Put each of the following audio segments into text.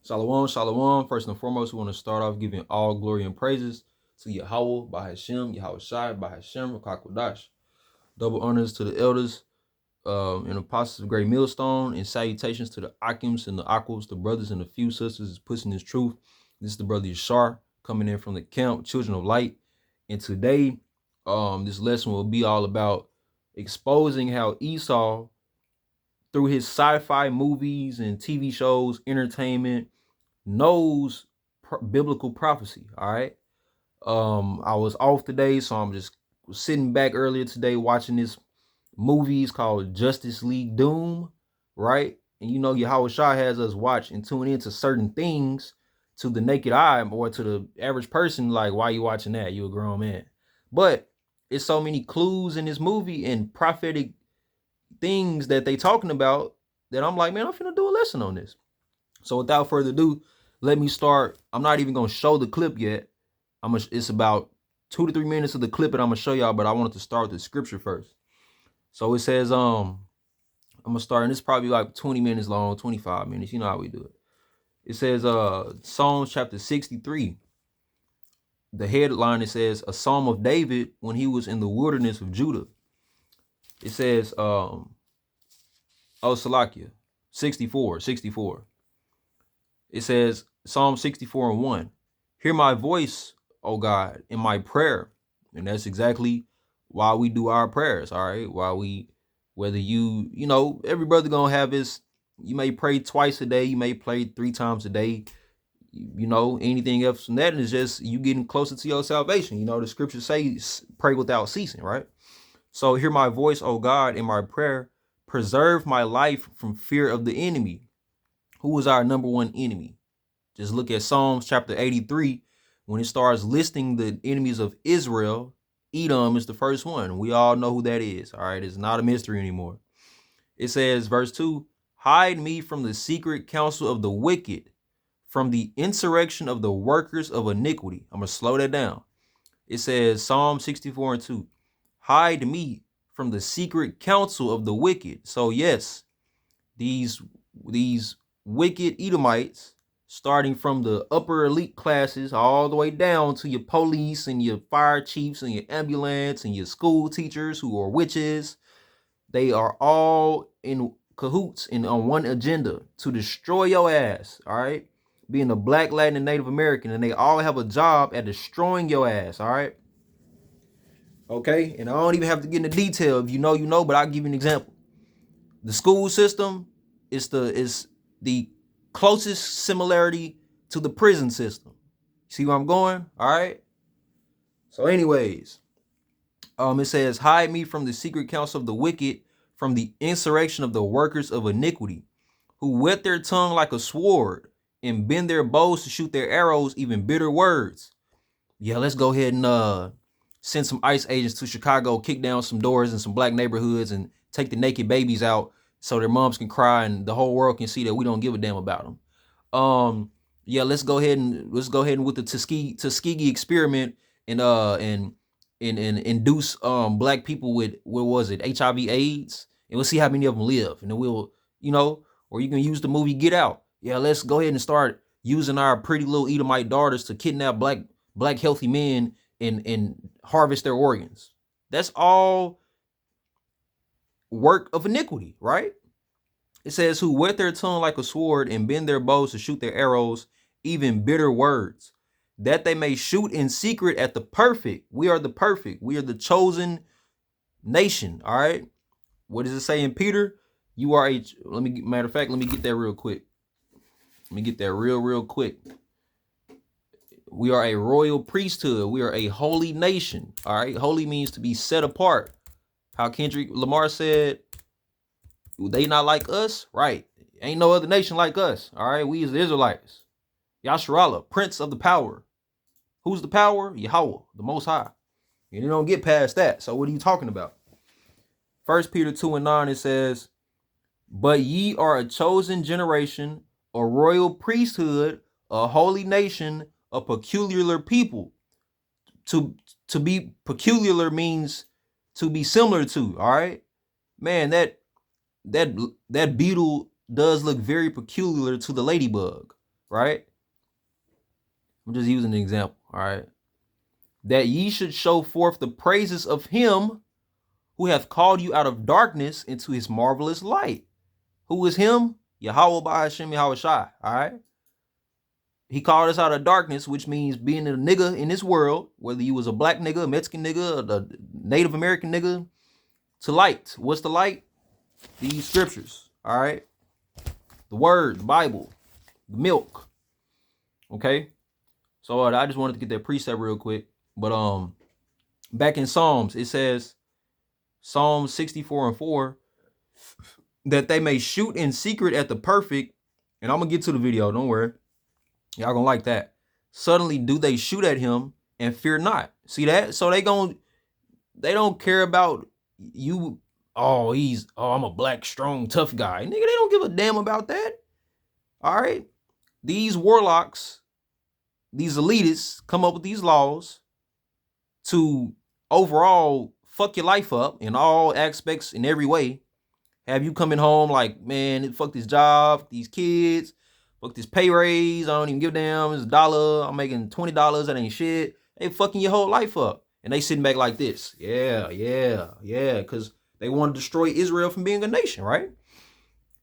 Shalom, shalom. First and foremost, we want to start off giving all glory and praises to Yahweh, by Hashem, Yahweh Shai, by Hashem, Kakwadash. Double honors to the elders and apostles of Great Millstone, and salutations to the Akims and the Aquas, the brothers and the few sisters is pushing this truth. This is the brother Yashar coming in from the camp, Children of Light. And today, this lesson will be all about exposing how Esau, through his sci-fi movies and TV shows, entertainment, knows biblical prophecy. All right. I was off today, so I'm just sitting back earlier today watching this movies called Justice League Doom, right? And you know, Yahweh Shah has us watch and tune into certain things to the naked eye or to the average person, like, why you watching that? You a grown man. But it's so many clues in this movie and prophetic things that they talking about that I'm like, man, I'm finna do a lesson on this. So without further ado, let me start. I'm not even gonna show the clip yet. It's about 2 to 3 minutes of the clip that I'm gonna show y'all, but I wanted to start with the scripture first. So it says, I'm gonna start, and it's probably like 20 minutes long, 25 minutes. You know how we do it. It says, Psalms chapter 63. The headline, it says, a psalm of David when he was in the wilderness of Judah. It says, Salakia, 64. It says, Psalm 64 and 1. Hear my voice, O God, in my prayer. And that's exactly why we do our prayers, all right? Whether you know, every brother gonna have his, you may pray twice a day, you may pray 3 times a day, you know, anything else from that is just you getting closer to your salvation. You know, the scriptures say pray without ceasing, right? So hear my voice, O God, in my prayer. Preserve my life from fear of the enemy. Who is our number one enemy? Just look at Psalms chapter 83. When it starts listing the enemies of Israel, Edom is the first one. We all know who that is. All right, it's not a mystery anymore. It says, verse 2, hide me from the secret counsel of the wicked, from the insurrection of the workers of iniquity. I'm going to slow that down. It says, Psalm 64 and 2, hide me from the secret counsel of the wicked. So yes, these wicked Edomites, starting from the upper elite classes all the way down to your police and your fire chiefs and your ambulance and your school teachers who are witches, they are all in cahoots and on one agenda to destroy your ass, all right? Being a Black, Latin, and Native American, and they all have a job at destroying your ass, all right? Okay, and I don't even have to get into detail. If you know, you know, but I'll give you an example. The school system is the closest similarity to the prison system. See where I'm going? All right. So anyways, it says, hide me from the secret counsel of the wicked, from the insurrection of the workers of iniquity, who whet their tongue like a sword and bend their bows to shoot their arrows, even bitter words. Yeah, let's go ahead and send some ICE agents to Chicago, kick down some doors in some black neighborhoods and take the naked babies out so their moms can cry and the whole world can see that we don't give a damn about them. Yeah, let's go ahead and with the Tuskegee experiment and induce black people with, what was it, HIV/AIDS, and we'll see how many of them live, and then we'll, you know, or you can use the movie Get Out. Yeah, let's go ahead and start using our pretty little Edomite daughters to kidnap black healthy men and harvest their organs. That's all work of iniquity, right? It says, who whet their tongue like a sword and bend their bows to shoot their arrows, even bitter words, that they may shoot in secret at the perfect. We are the perfect. We are the chosen nation. All right. What does it say in Peter? You are matter of fact, let me get that real quick. Let me get that real quick. We are a royal priesthood. We are a holy nation. All right. Holy means to be set apart. How Kendrick Lamar said, they not like us, right? Ain't no other nation like us. All right. We as the Israelites. Yasharallah, Prince of the power. Who's the power? Yahweh, the Most High. And you don't get past that. So what are you talking about? 1 Peter 2 and 9, it says, but ye are a chosen generation, a royal priesthood, a holy nation, a peculiar people. To be peculiar means to be similar to, all right? Man, that beetle does look very peculiar to the ladybug. right? I'm just using an example, all right? That ye should show forth the praises of him who hath called you out of darkness into his marvelous light. Who is him? Yahweh Ba'ashem Yahweh Shai, all right? He called us out of darkness, which means being a nigga in this world, whether you was a black nigga, a Mexican nigga, a Native American nigga, to light. What's the light? These scriptures, all right? The word, the Bible, the milk, okay? So I just wanted to get that precept real quick. But back in Psalms, it says, Psalm 64:4, that they may shoot in secret at the perfect, and I'm gonna get to the video, don't worry. Y'all gonna like that. Suddenly do they shoot at him and fear not. See that? So they don't care about you. Oh, I'm a black, strong, tough guy. Nigga, they don't give a damn about that. All right. These warlocks, these elitists come up with these laws to overall fuck your life up in all aspects, in every way. Have you coming home like, man, fuck this job, these kids, fuck this pay raise, I don't even give a damn, it's $1, I'm making $20, that ain't shit. They fucking your whole life up. And they sitting back like this. Yeah, because they want to destroy Israel from being a nation, right?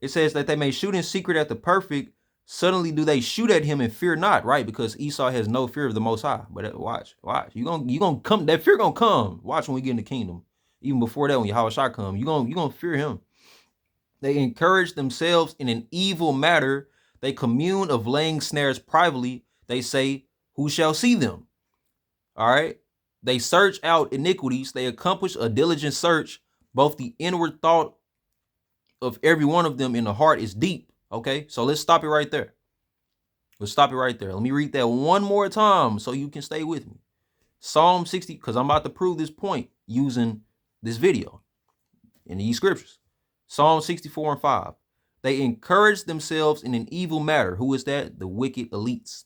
It says that they may shoot in secret at the perfect. Suddenly do they shoot at him and fear not, right? Because Esau has no fear of the Most High. But watch. You gonna come, that fear gonna come. Watch when we get in the kingdom. Even before that, when Yahweh Shai come, you gonna fear him. They encourage themselves in an evil matter. They commune of laying snares privately. They say, who shall see them? All right. They search out iniquities. They accomplish a diligent search. Both the inward thought of every one of them in the heart is deep. Okay. So let's stop it right there. Let me read that one more time so you can stay with me. Psalm 60, because I'm about to prove this point using this video in these scriptures. Psalm 64:5. They encourage themselves in an evil matter. Who is that? The wicked elites.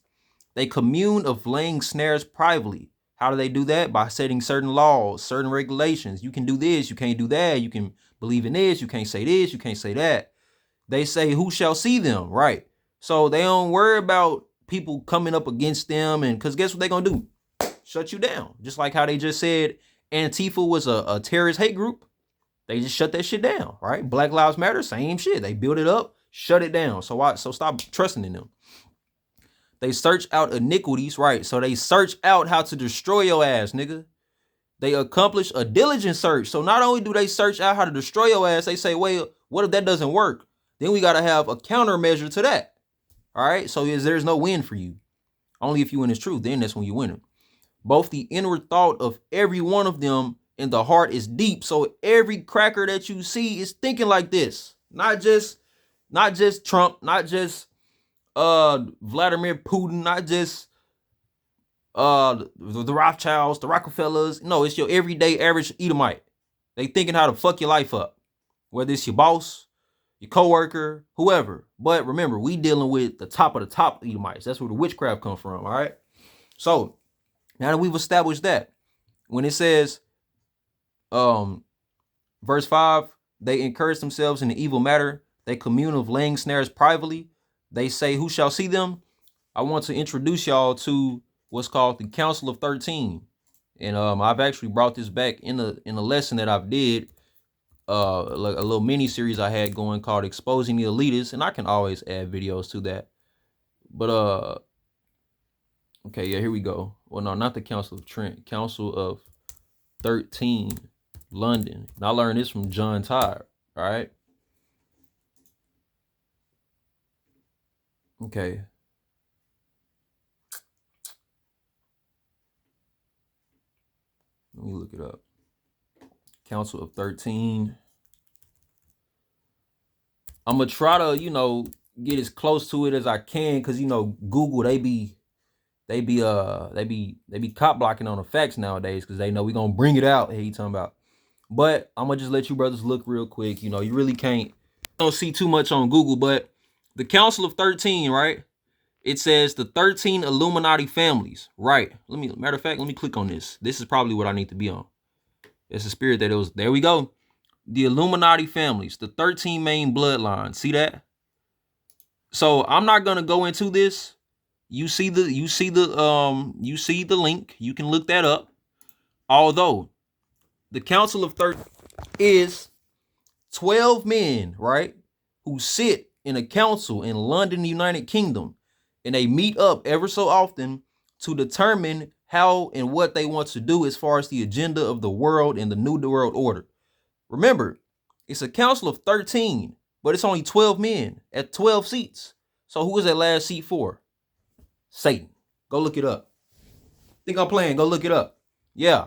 They commune of laying snares privately. How do they do that? By setting certain laws, certain regulations. You can do this, you can't do that. You can believe in this, you can't say this, you can't say that. They say, who shall see them? Right. So they don't worry about people coming up against them. And because guess what they're going to do? Shut you down. Just like how they just said Antifa was a terrorist hate group. They just shut that shit down, right? Black Lives Matter, same shit. They build it up, shut it down. So stop trusting in them. They search out iniquities, right? So they search out how to destroy your ass, nigga. They accomplish a diligent search. So not only do they search out how to destroy your ass, they say, wait, what if that doesn't work? Then we got to have a countermeasure to that. All right? So there's no win for you. Only if you win is truth, then that's when you win it. Both the inward thought of every one of them in the heart is deep. So every cracker that you see is thinking like this. Not just Trump, not just Vladimir Putin, not just the Rothschilds, the Rockefellers. No, it's your everyday average Edomite. They thinking how to fuck your life up. Whether it's your boss, your coworker, whoever. But remember, we dealing with the top of the top Edomites. That's where the witchcraft come from, all right? So, now that we've established that, when it says, verse 5, they encourage themselves in the evil matter. They commune of laying snares privately. They say, who shall see them? I want to introduce y'all to what's called the Council of 13. And I've actually brought this back in a lesson that I've did, like a little mini series I had going called Exposing the Elitists, and I can always add videos to that. But okay, yeah, here we go. Well, no, not the Council of Trent, Council of 13, London. And I learned this from John Todd, all right? Okay. Let me look it up. Council of 13. I'm gonna try to, get as close to it as I can, because Google, they be cop blocking on the facts nowadays, because they know we gonna bring it out. Hey, you talking about? But I'm gonna just let you brothers look real quick. You really don't see too much on Google, but the Council of 13, right? It says the 13 Illuminati families, right? Matter of fact, let me click on this. This is probably what I need to be on. It's the spirit that it was. There we go. The Illuminati families, the 13 main bloodlines. See that? So I'm not going to go into this You see the link. You can look that up. Although the Council of 30 is 12 men, right, who sit in a council in London, United Kingdom, and they meet up ever so often to determine how and what they want to do as far as the agenda of the world and the new world order. Remember, it's a council of 13, but it's only 12 men at 12 seats. So who is that last seat for? Satan. Go look it up. Think I'm playing? Go look it up. Yeah.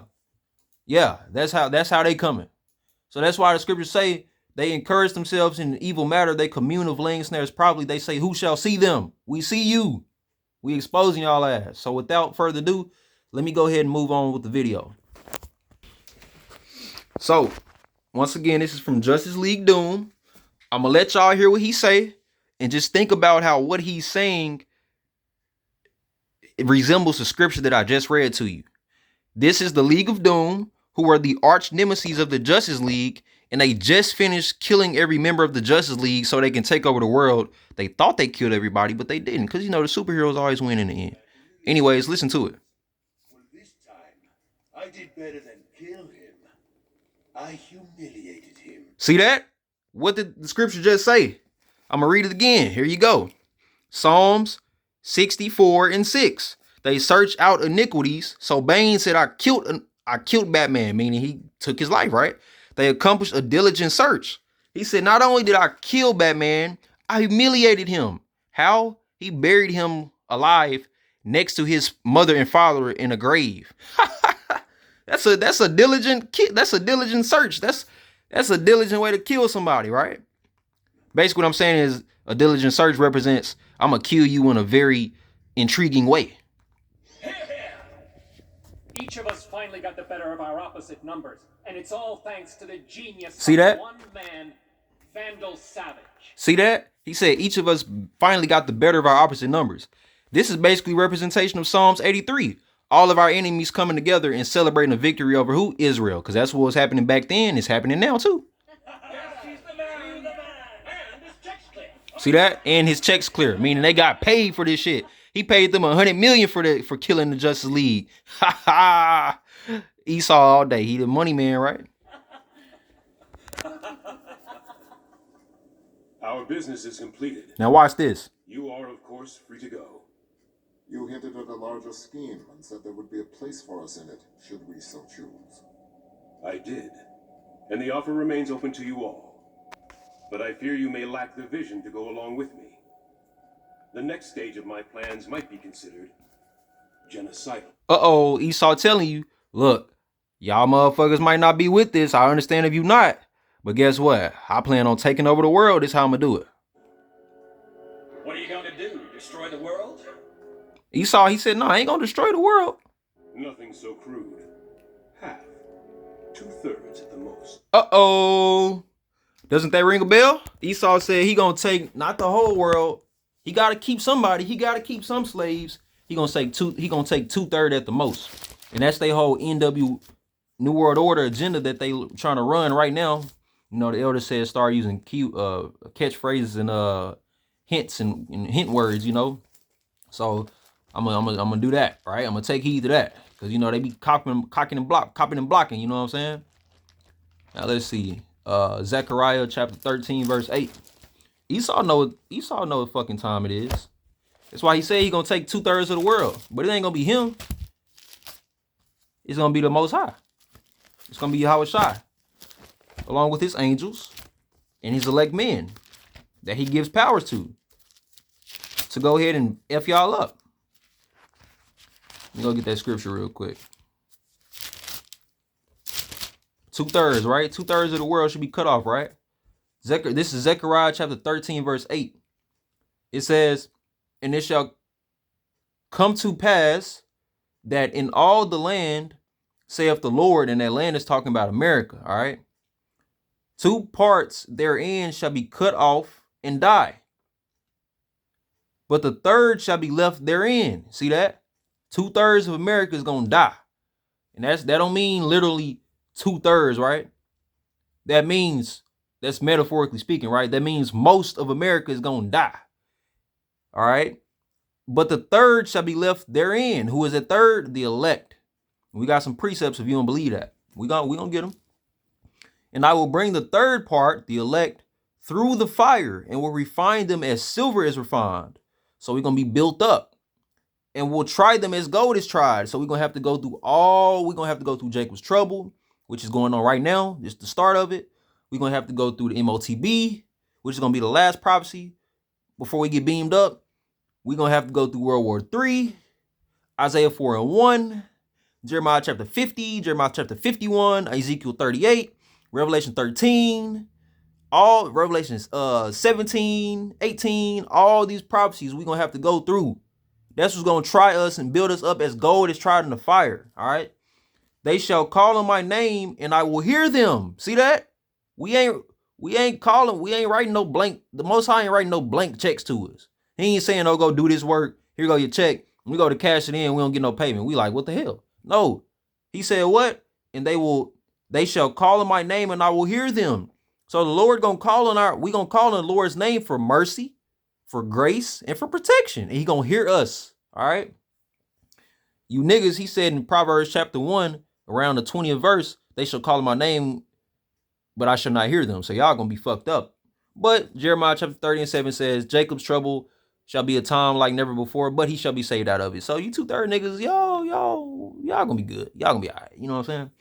That's how they coming. So that's why the scriptures say they encourage themselves in evil matter. They commune of laying snares. Probably they say, who shall see them? We see you. We exposing y'all ass. So without further ado, let me go ahead and move on with the video. So once again, this is from Justice League Doom. I'm gonna let y'all hear what he say and just think about how what he's saying it resembles the scripture that I just read to you. This is the League of Doom, who are the arch nemesis of the Justice League, and they just finished killing every member of the Justice League so they can take over the world. They thought they killed everybody, but they didn't, because, you know, the superheroes always win in the end. Anyways, listen to it. Well, this time, I did better than kill him. I humiliated him. See that? What did the scripture just say? I'm going to read it again. Here you go. Psalms 64:6. They search out iniquities. So Bane said, I killed Batman, meaning he took his life, right? They accomplished a diligent search. He said, not only did I kill Batman, I humiliated him. How? He buried him alive next to his mother and father in a grave. That's a diligent search. That's a diligent way to kill somebody, right? Basically what I'm saying is a diligent search represents I'm gonna kill you in a very intriguing way. Each of us finally got the better of our opposite numbers, and it's all thanks to the genius See that? of one man, Vandal Savage. See that? He said each of us finally got the better of our opposite numbers. This is basically representation of Psalms 83. All of our enemies coming together and celebrating a victory over who? Israel. Because that's what was happening back then. It's happening now too. See that? And his check's clear, meaning they got paid for this shit. He paid them $100 million for killing the Justice League. Ha ha! Esau all day. He the money man, right? Our business is completed. Now watch this. You are, of course, free to go. You hinted at a larger scheme and said there would be a place for us in it, should we so choose. I did. And the offer remains open to you all. But I fear you may lack the vision to go along with me. The next stage of my plans might be considered genocidal. Uh-oh, Esau telling you, look, y'all motherfuckers might not be with this. I understand if you not. But guess what? I plan on taking over the world. This is how I'm gonna do it. What are you going to do? Destroy the world? Esau, he said, no, I ain't gonna destroy the world. Nothing so crude. Half. 2/3 at the most. Uh-oh. Doesn't that ring a bell? Esau said he gonna take not the whole world. He gotta keep somebody. He gotta keep some slaves. He gonna take 2/3 at the most. And that's their whole NW New World Order agenda that they trying to run right now. You know, the elder said start using cute catchphrases and hints and hint words, you know. So I'm gonna do that, right? I'm gonna take heed to that. Cause you know they be copying and blocking, you know what I'm saying? Now let's see. Zechariah chapter 13, verse 8. Esau know what fucking time it is. That's why he said he gonna take 2/3 of the world. But it ain't gonna be him. It's gonna be the Most High. It's gonna be Yahweh Shai, along with his angels and his elect men that he gives powers to go ahead and F y'all up. Let me go get that scripture real quick. 2/3, right? 2/3 of the world should be cut off, right? This is Zechariah chapter 13, verse 8. It says, and it shall come to pass that in all the land, saith the Lord, and that land is talking about America, all right? 2 parts therein shall be cut off and die. But the third shall be left therein. See that? 2/3 of America is gonna die. And that don't mean literally 2/3, right? That means, that's metaphorically speaking, right? That means most of America is gonna die. All right. But the third shall be left therein. Who is the third? The elect. We got some precepts if you don't believe that. We gonna get them. And I will bring the third part, the elect, through the fire and will refine them as silver is refined. So we're gonna be built up. And we'll try them as gold is tried. So we're gonna have to go through Jacob's trouble, which is going on right now. Just the start of it. We're gonna have to go through the MOTB, which is gonna be the last prophecy before we get beamed up. We're gonna have to go through World War III, Isaiah 4 and 1, Jeremiah chapter 50, Jeremiah chapter 51, Ezekiel 38, Revelation 13, all Revelations 17, 18, all these prophecies we're gonna have to go through. That's what's gonna try us and build us up as gold is tried in the fire. All right. They shall call on my name and I will hear them. See that? We ain't writing no blank. The Most High ain't writing no blank checks to us. He ain't saying, oh, go do this work. Here go your check. We go to cash it in. We don't get no payment. We like, what the hell? No. He said what? And they shall call on my name and I will hear them. So the Lord we gonna call on the Lord's name for mercy, for grace, and for protection. And he gonna hear us. All right. You niggas, he said in Proverbs chapter 1, around the 20th verse, they shall call on my name, but I shall not hear them. So y'all gonna be fucked up. But Jeremiah chapter 30 and 7 says, Jacob's trouble shall be a time like never before, but he shall be saved out of it. So you 2/3 niggas, y'all gonna be good. Y'all gonna be all right. You know what I'm saying?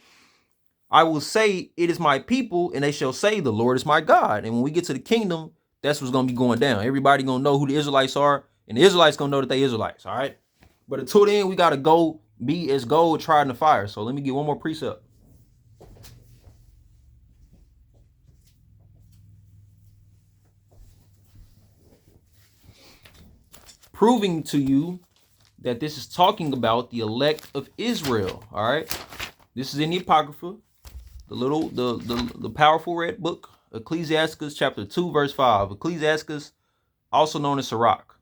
I will say, it is my people, and they shall say, the Lord is my God. And when we get to the kingdom, that's what's gonna be going down. Everybody gonna know who the Israelites are, and the Israelites gonna know that they Israelites, all right? But until then, we gotta go be as gold tried in the fire. So let me get one more precept. Proving to you that this is talking about the elect of Israel. All right. This is in the Apocrypha, the powerful red book, Ecclesiastes chapter 2, verse 5. Ecclesiastes, also known as Sirach.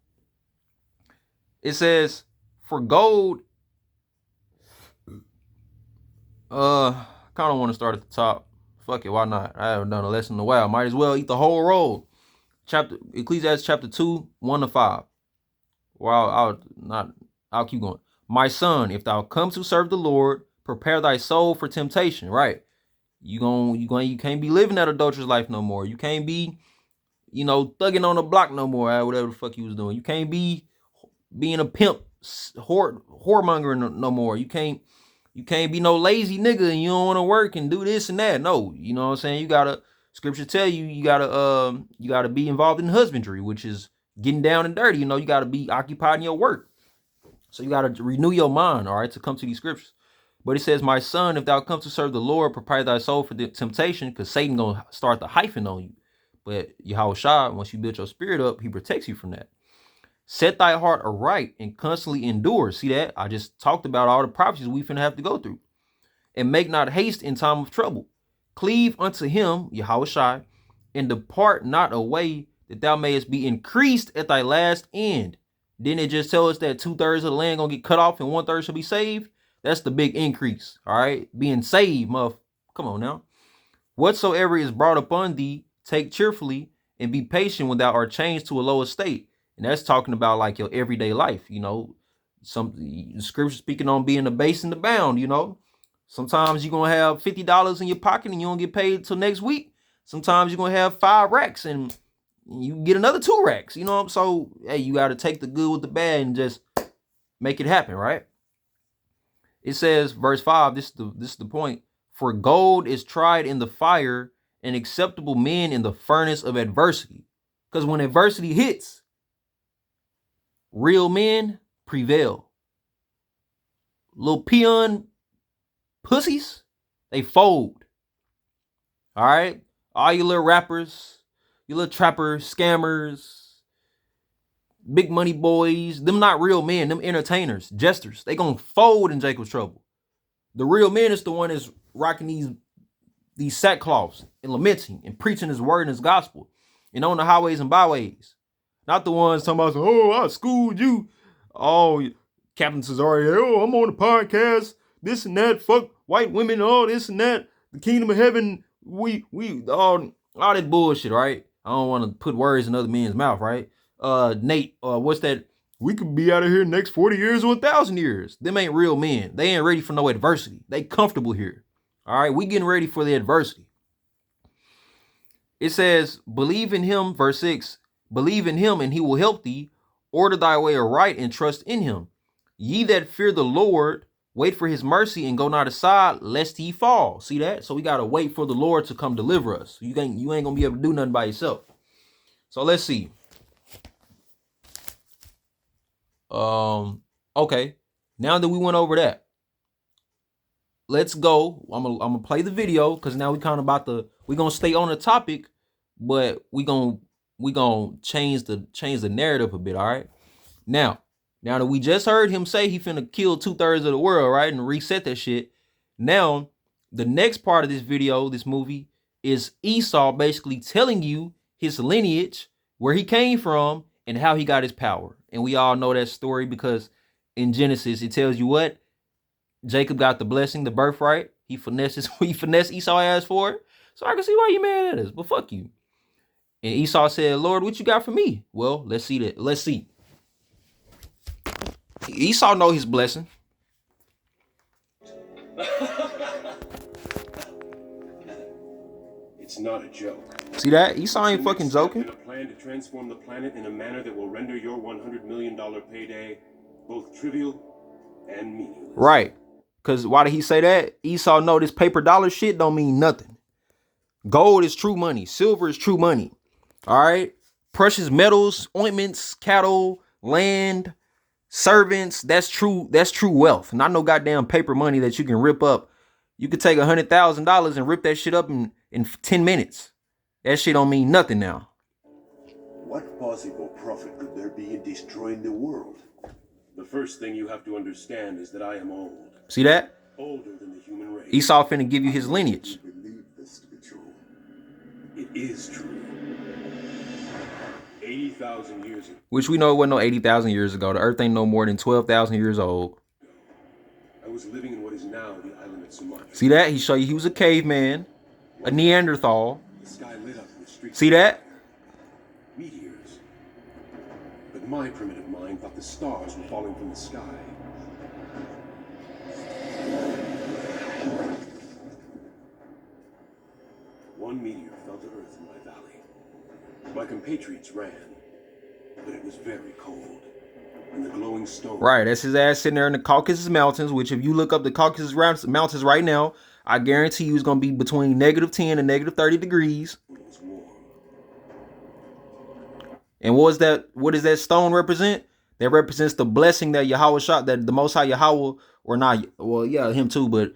It says, for gold, kind of want to start at the top. Fuck it, why not? I haven't done a lesson in a while. Might as well eat the whole roll. Ecclesiastes chapter 2, 1 to 5. Well, I'll keep going. My son, if thou come to serve the Lord, prepare thy soul for temptation. Right. You can't be living that adulterous life no more. You can't be, thugging on the block no more, whatever the fuck you was doing. You can't be being a pimp, whoremongering no more. You can't be no lazy nigga and you don't want to work and do this and that. No, you know what I'm saying? Scripture tell you, you gotta be involved in husbandry, which is getting down and dirty. You got to be occupied in your work. So you got to renew your mind, all right, to come to these scriptures. But it says, my son, if thou come to serve the Lord, prepare thy soul for the temptation, because Satan going to start the hyphen on you. But Yahushua, once you build your spirit up, he protects you from that. Set thy heart aright and constantly endure. See that? I just talked about all the prophecies we finna have to go through. And make not haste in time of trouble. Cleave unto him, Yahushua, and depart not away, that thou mayest be increased at thy last end. Didn't it just tell us that 2/3 of the land gonna get cut off and 1/3 shall be saved? That's the big increase. All right. Being saved, come on now. Whatsoever is brought upon thee, take cheerfully and be patient when thou art changed to a lower state. And that's talking about like your everyday life, some scripture speaking on being the base and the bound, Sometimes you're gonna have $50 in your pocket and you don't get paid till next week. Sometimes you're gonna have 5 racks and you get another 2 racks, So hey, you got to take the good with the bad and just make it happen, right? It says, verse 5, this is the point. For gold is tried in the fire, and acceptable men in the furnace of adversity. Because when adversity hits, real men prevail. Little peon pussies, they fold. All right? All you little rappers, you little trappers, scammers, big money boys, them not real men, them entertainers, jesters. They gonna fold in Jacob's trouble. The real man is the one that's rocking these sackcloths and lamenting and preaching his word and his gospel and on the highways and byways. Not the ones talking about, oh, I schooled you. Oh, Captain Cesario, oh, I'm on the podcast, this and that, fuck white women, all this and that. The kingdom of heaven, we all that bullshit, right? I don't want to put words in other men's mouth, right? Nate, what's that We could be out of here next 40 years or 1,000 years. Them ain't real men. They ain't ready for no adversity. They comfortable here. All right, we getting ready for the adversity. It says, believe in him, verse 6, believe in him and he will help thee. Order thy way aright and trust in him. Ye that fear the Lord, wait for his mercy and go not aside, lest he fall. See that? So we got to wait for the Lord to come deliver us. You ain't going to be able to do nothing by yourself. So let's see. Okay. Now that we went over that, let's go. I'm gonna play the video because now we kind of we're gonna stay on the topic, but we gonna change the narrative a bit. All right. Now that we just heard him say he finna kill 2/3 of the world, right, and reset that shit. Now the next part of this video, this movie, is Esau basically telling you his lineage, where he came from, and how he got his power. And we all know that story because in Genesis it tells you what Jacob got the blessing, the birthright. He finessed Esau ass for it. So I can see why you mad at us, but fuck you. And Esau said, Lord, what you got for me? Well, let's see that. Let's see. Esau know his blessing. It's not a joke. See that? Esau ain't fucking joking. A plan to transform the planet in a manner that will render your $100 million payday both trivial and meaningless. Right. Because why did he say that? Esau know this paper dollar shit don't mean nothing. Gold is true money. Silver is true money. All right. Precious metals, ointments, cattle, land, servants. That's true wealth. Not no goddamn paper money that you can rip up. You could take $100,000 and rip that shit up in 10 minutes. That shit don't mean nothing now. What possible profit could there be in destroying the world? The first thing you have to understand is that I am old. See that? Older than the human race. Esau finna give you his lineage. We believe this to be true. It is true. 80,000 years ago. Which we know it wasn't no 80,000 years ago. The earth ain't no more than 12,000 years old. I was living in what is now the island of Sumatra. See that? He show you he was a caveman, a Neanderthal. The sky lit up with streaks. See that? Meteors. But my primitive mind thought the stars were falling from the sky. One meteor fell to earth in my valley. My compatriots ran, but it was very cold. And the glowing stone. Right, that's his ass sitting there in the Caucasus Mountains, which if you look up the Caucasus Mountains right now, I guarantee you it's going to be between -10 and -30 degrees. It was warm. And what does that stone represent? That represents the blessing that Yahweh shot, that the Most High Yahweh, or not, well, yeah, him too, but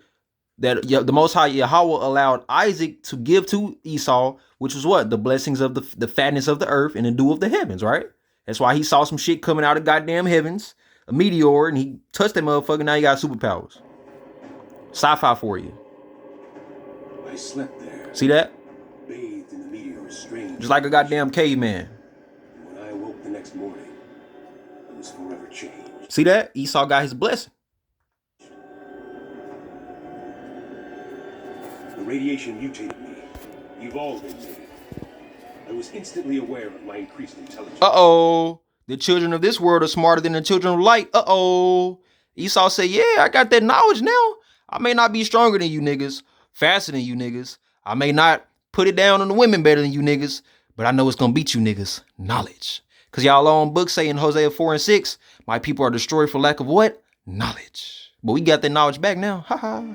that the Most High Yahweh allowed Isaac to give to Esau, which was what? The blessings of the fatness of the earth and the dew of the heavens, right? That's why he saw some shit coming out of goddamn heavens, a meteor, and he touched that motherfucker. Now he got superpowers. Sci-fi for you. I slept there. See that? Bathed in the meteor's strange. Just like a goddamn caveman. And when I awoke the next morning, I was forever changed. See that? Esau got his blessing. The radiation mutated me, evolved in me. I was instantly aware of my increased intelligence. Uh-oh. The children of this world are smarter than the children of light. Uh-oh. Esau said, yeah, I got that knowledge now. I may not be stronger than you niggas, faster than you niggas. I may not put it down on the women better than you niggas, but I know it's gonna beat you niggas. Knowledge. Because y'all own books say in Hosea 4 and 6, my people are destroyed for lack of what? Knowledge. But we got that knowledge back now. Ha-ha.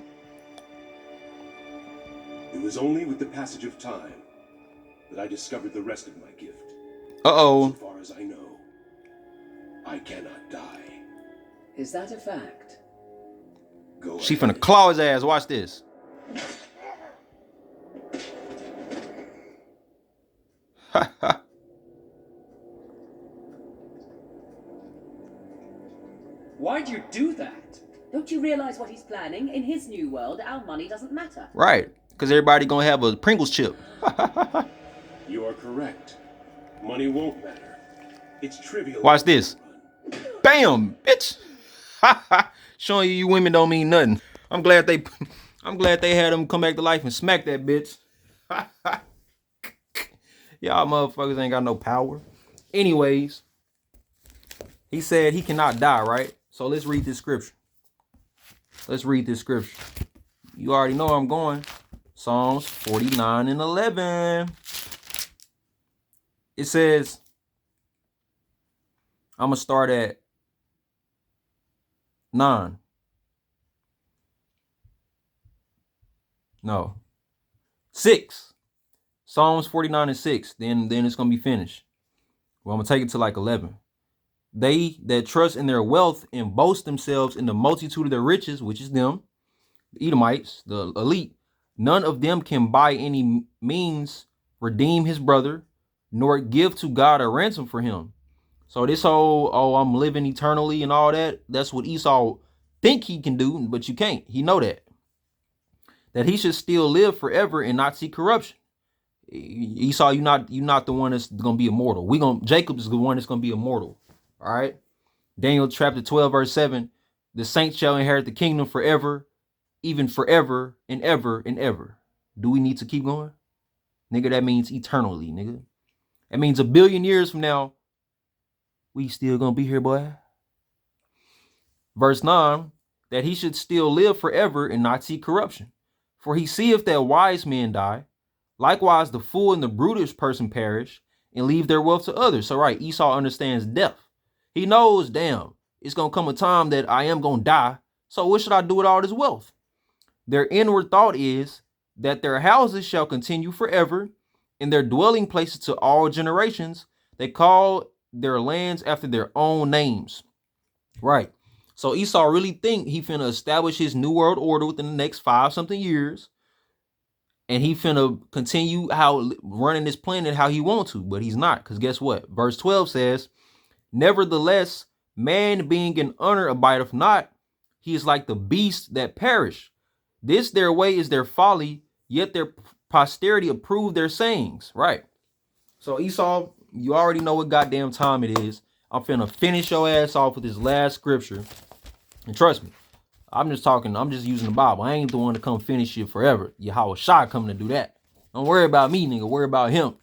It was only with the passage of time that I discovered the rest of my gift. Uh-oh. So far as I know, I cannot die. Is that a fact? Go She ahead. finna claw his ass. Watch this. Why'd you do that? Don't you realize what he's planning? In his new world, our money doesn't matter. Right. Because everybody gonna have a Pringles chip. You are correct. Money won't matter. It's trivial. Watch this. Bam, bitch. Showing you women don't mean nothing. I'm glad they had them come back to life and smack that bitch. Y'all motherfuckers ain't got no power. Anyways, He said he cannot die, right? So let's read this scripture. Let's read this scripture. You already know where I'm going. Psalms 49 and 11. It says, I'm going to start at 9. No. 6. Psalms 49 and 6. Then it's going to be finished. Well, I'm going to take it to like 11. They that trust in their wealth and boast themselves in the multitude of their riches, which is them, the Edomites, the elite, none of them can by any means redeem his brother, nor give to God a ransom for him. So this whole, oh, I'm living eternally and all that, that's what Esau think he can do, but you can't. He know that. That he should still live forever and not see corruption. Esau, you're not the one that's gonna be immortal. Jacob is the one that's gonna be immortal. All right. Daniel chapter 12, verse 7. The saints shall inherit the kingdom forever, even forever and ever and ever. Do we need to keep going? Nigga, that means eternally, nigga. That means 1 billion years from now, we still gonna be here, boy. Verse 9, that he should still live forever and not see corruption. For he seeth that wise men die, likewise the fool and the brutish person perish, and leave their wealth to others. So right, Esau understands death. He knows, damn, it's going to come a time that I am going to die. So what should I do with all this wealth? Their inward thought is that their houses shall continue forever, and their dwelling places to all generations. They call their lands after their own names. Right. So Esau really think he finna establish his new world order within the next 5-something years. And he finna continue running this planet how he want to, but he's not. Because guess what? Verse 12 says, nevertheless, man being in honor abideth not. He is like the beasts that perish. This their way is their folly, yet their posterity approve their sayings. Right. So Esau, you already know what goddamn time it is. I'm finna finish your ass off with this last scripture. And trust me, I'm just using the Bible. I ain't the one to come finish it forever. Yahweh Shai coming to do that. Don't worry about me, nigga. Worry about him.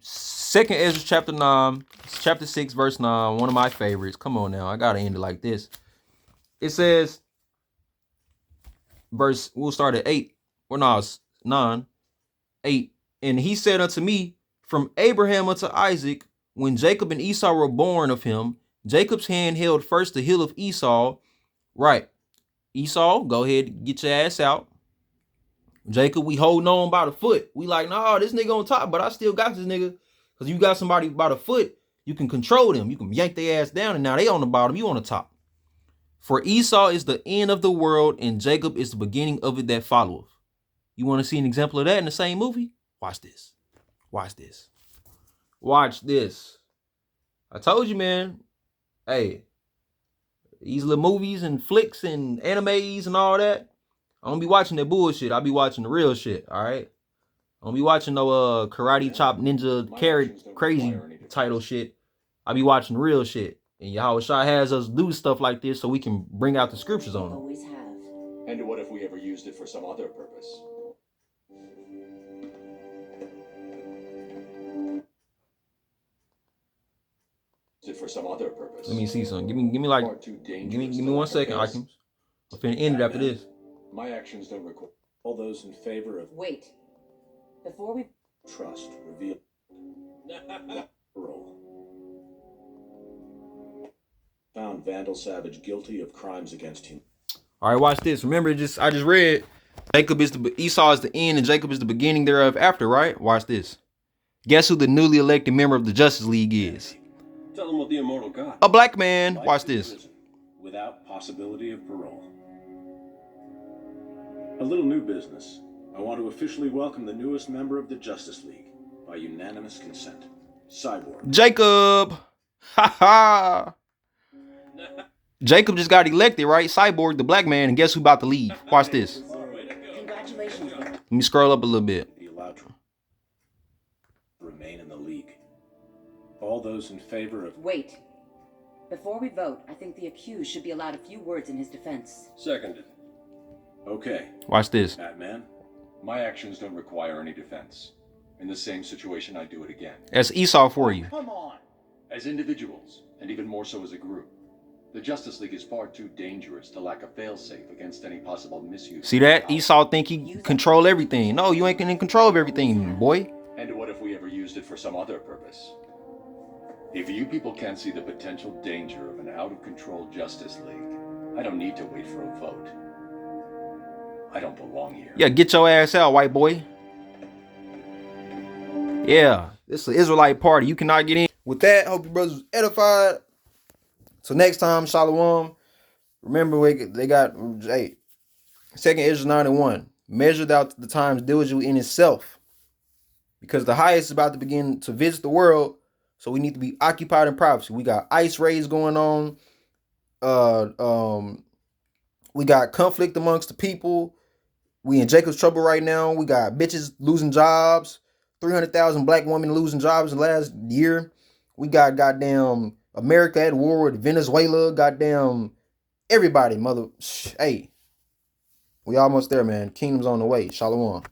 2nd Ezra chapter 9, chapter 6, verse 9, one of my favorites. Come on now, I gotta end it like this. It says, we'll start at 8. Well, no, it's 9, 8. And he said unto me, from Abraham unto Isaac, when Jacob and Esau were born of him, Jacob's hand held first the heel of Esau. Right. Esau, go ahead, get your ass out. Jacob, we holding on by the foot. We like, nah, this nigga on top, but I still got this nigga. Because you got somebody by the foot, you can control them. You can yank their ass down, and now they on the bottom, you on the top. For Esau is the end of the world, and Jacob is the beginning of it that followeth. You want to see an example of that in the same movie? Watch this. Watch this. Watch this. I told you, man. Hey, these little movies and flicks and animes and all that, I don't be watching that bullshit. I be watching the real shit, all right? I don't be watching no karate chop ninja carrot crazy title shit. I be watching real shit. And Yahweh Shai has us do stuff like this so we can bring out the scriptures on them. Always have. And what if we ever used it for some other purpose? Let me see something. Give me like, give me 1 second, Ikems. I'm finna end it after this. My actions don't require all those in favor of Wait. Before we... trust reveal parole. Found Vandal Savage guilty of crimes against him. All right, watch this. Remember, I just read Esau is the end and Jacob is the beginning thereof after, right? Watch this. Guess who the newly elected member of the Justice League is? Tell them what the immortal got. A black man. Watch this. Without possibility of parole. A little new business. I want to officially welcome the newest member of the Justice League by unanimous consent. Cyborg. Jacob. Ha ha. Jacob just got elected, right? Cyborg, the black man, and guess who about to leave? Watch this. Congratulations. Let me scroll up a little bit. Be allowed to remain in the league. All those in favor of... Wait. Before we vote, I think the accused should be allowed a few words in his defense. Seconded. Okay. Watch this. Batman. My actions don't require any defense. In the same situation, I do it again. That's Esau for you. Come on. As individuals, and even more so as a group, the Justice League is far too dangerous to lack a failsafe against any possible misuse. See that? Esau think he control everything. No, you ain't in control of everything, boy. And what if we ever used it for some other purpose? If you people can't see the potential danger of an out-of-control Justice League, I don't need to wait for a vote. I don't belong here. Yeah, get your ass out, white boy. Yeah, this is an Israelite party. You cannot get in. With that, hope you brothers was edified. So next time, Shalom. Remember, they got, hey, 2nd Ezra 9:1. Measured out the times diligently in itself. Because the highest is about to begin to visit the world. So we need to be occupied in prophecy. We got ice raids going on. We got conflict amongst the people. We in Jacob's trouble right now. We got bitches losing jobs. 300,000 black women losing jobs in the last year. We got goddamn America at war with Venezuela. Goddamn everybody, mother. Hey, we almost there, man. Kingdom's on the way. Shalom.